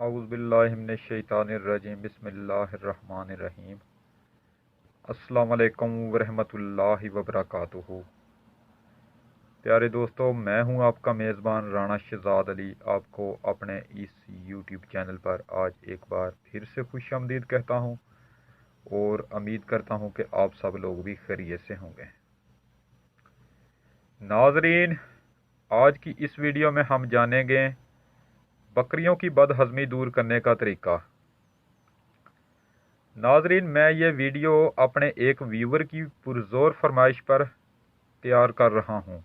अऊज़ु बिल्लाहि मिनश्शैतानिर्रजीम बिस्मिल्लाहिर्रहमानिर्रहीम। अस्सलामु अलैकुम वरहमतुल्लाहि वबरकातुहू। प्यारे दोस्तों, मैं हूं आपका मेज़बान राना शहजाद अली। आपको अपने इस यूट्यूब चैनल पर आज एक बार फिर से खुशामदीद कहता हूं और उम्मीद करता हूं कि आप सब लोग भी खैरियत से होंगे। नाज़रीन, आज की इस वीडियो में हम जानेंगे बकरियों की बदहज़मी दूर करने का तरीका। नाज़रीन, मैं ये वीडियो अपने एक व्यूवर की पुरज़ोर फरमाइश पर तैयार कर रहा हूँ।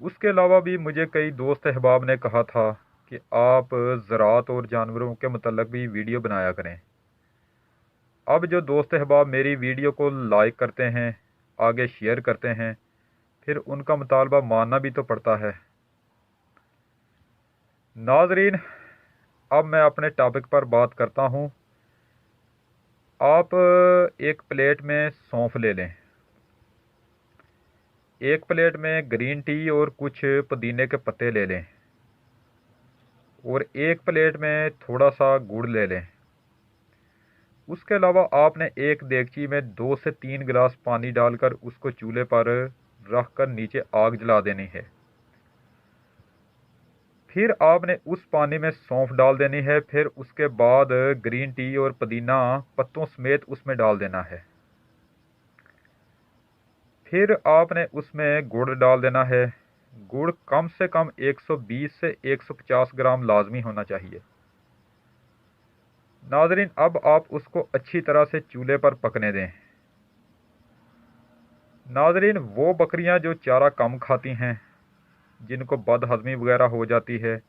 उसके अलावा भी मुझे कई दोस्त अहबाब ने कहा था कि आप ज़राअत और जानवरों के मुतल्लिक़ भी वीडियो बनाया करें। अब जो दोस्त अहबाब मेरी वीडियो को लाइक करते हैं, आगे शेयर करते हैं, फिर उनका मुतालबा मानना भी तो पड़ता है। नाज़रीन, अब मैं अपने टॉपिक पर बात करता हूँ। आप एक प्लेट में सौंफ ले लें, एक प्लेट में ग्रीन टी और कुछ पुदीने के पत्ते ले लें और एक प्लेट में थोड़ा सा गुड़ ले लें। उसके अलावा आपने एक देगची में 2 से 3 गिलास पानी डालकर उसको चूल्हे पर रख कर नीचे आग जला देनी है। फिर आपने उस पानी में सौंफ डाल देनी है। फिर उसके बाद ग्रीन टी और पुदीना पत्तों समेत उसमें डाल देना है। फिर आपने उसमें गुड़ डाल देना है। गुड़ कम से कम 120 से 150 ग्राम लाजमी होना चाहिए। नाज़रीन, अब आप उसको अच्छी तरह से चूल्हे पर पकने दें। नाज़रीन, वो बकरियां जो चारा कम खाती हैं, जिनको बदहज़मी वगैरह हो जाती है,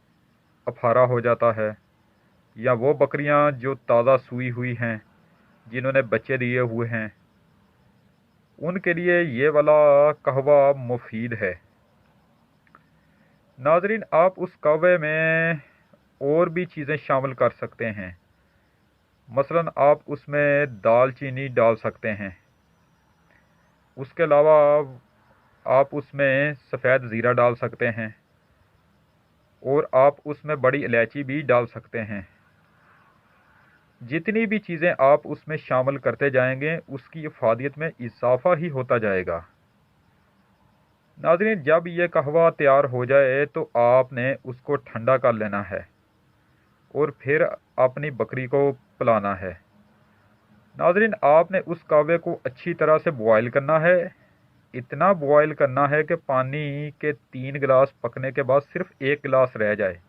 अफारा हो जाता है, या वो बकरियां जो ताज़ा सूई हुई हैं, जिन्होंने बच्चे दिए हुए हैं, उनके लिए ये वाला कहवा मुफीद है। नाज़रीन, आप उस कहवे में और भी चीज़ें शामिल कर सकते हैं। मसलन आप उसमें दालचीनी डाल सकते हैं। उसके अलावा आप उसमें सफ़ेद ज़ीरा डाल सकते हैं और आप उसमें बड़ी इलायची भी डाल सकते हैं। जितनी भी चीज़ें आप उसमें शामिल करते जाएंगे, उसकी इफ़ादियत में इजाफ़ा ही होता जाएगा। नाज़रीन, जब यह कहवा तैयार हो जाए तो आपने उसको ठंडा कर लेना है और फिर अपनी बकरी को पिलाना है। नाज़रीन, आपने उस कहवे को अच्छी तरह से बॉयल करना है। इतना बॉयल करना है कि पानी के 3 गिलास पकने के बाद सिर्फ 1 गिलास रह जाए।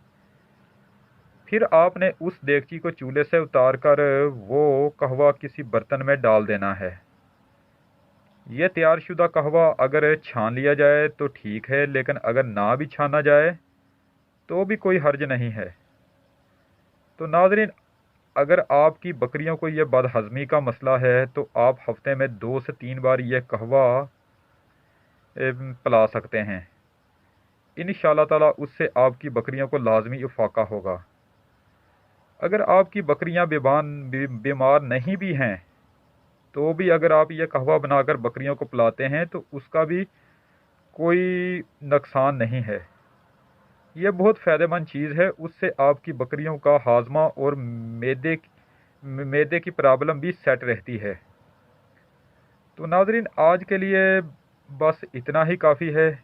फिर आपने उस देगची को चूल्हे से उतार कर वो कहवा किसी बर्तन में डाल देना है। यह तैयार शुदा कहवा अगर छान लिया जाए तो ठीक है, लेकिन अगर ना भी छाना जाए तो भी कोई हर्ज नहीं है। तो नाज़रीन, अगर आपकी बकरियों को यह बदहज़मी का मसला है तो आप हफ्ते में 2 से 3 बार यह कहवा पिला सकते हैं। इंशाअल्लाह ताला उससे आपकी बकरियों को लाजमी इफ़ाक़ा होगा। अगर आपकी बकरियां बीमार नहीं भी हैं तो भी अगर आप ये कहवा बनाकर बकरियों को पिलाते हैं तो उसका भी कोई नुकसान नहीं है। ये बहुत फ़ायदेमंद चीज़ है। उससे आपकी बकरियों का हाजमा और मैदे की प्रॉब्लम भी सेट रहती है। तो नाज़रीन, आज के लिए बस इतना ही काफ़ी है।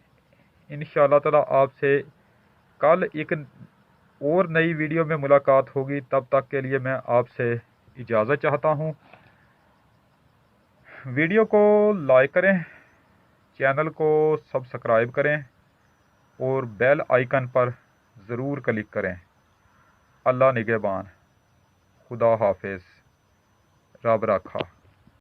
इंशाअल्लाह ताला आपसे कल एक और नई वीडियो में मुलाकात होगी। तब तक के लिए मैं आपसे इजाज़त चाहता हूँ। वीडियो को लाइक करें, चैनल को सब्सक्राइब करें और बेल आइकन पर ज़रूर क्लिक करें। अल्लाह निगहबान। खुदा हाफिज़। रब राखा।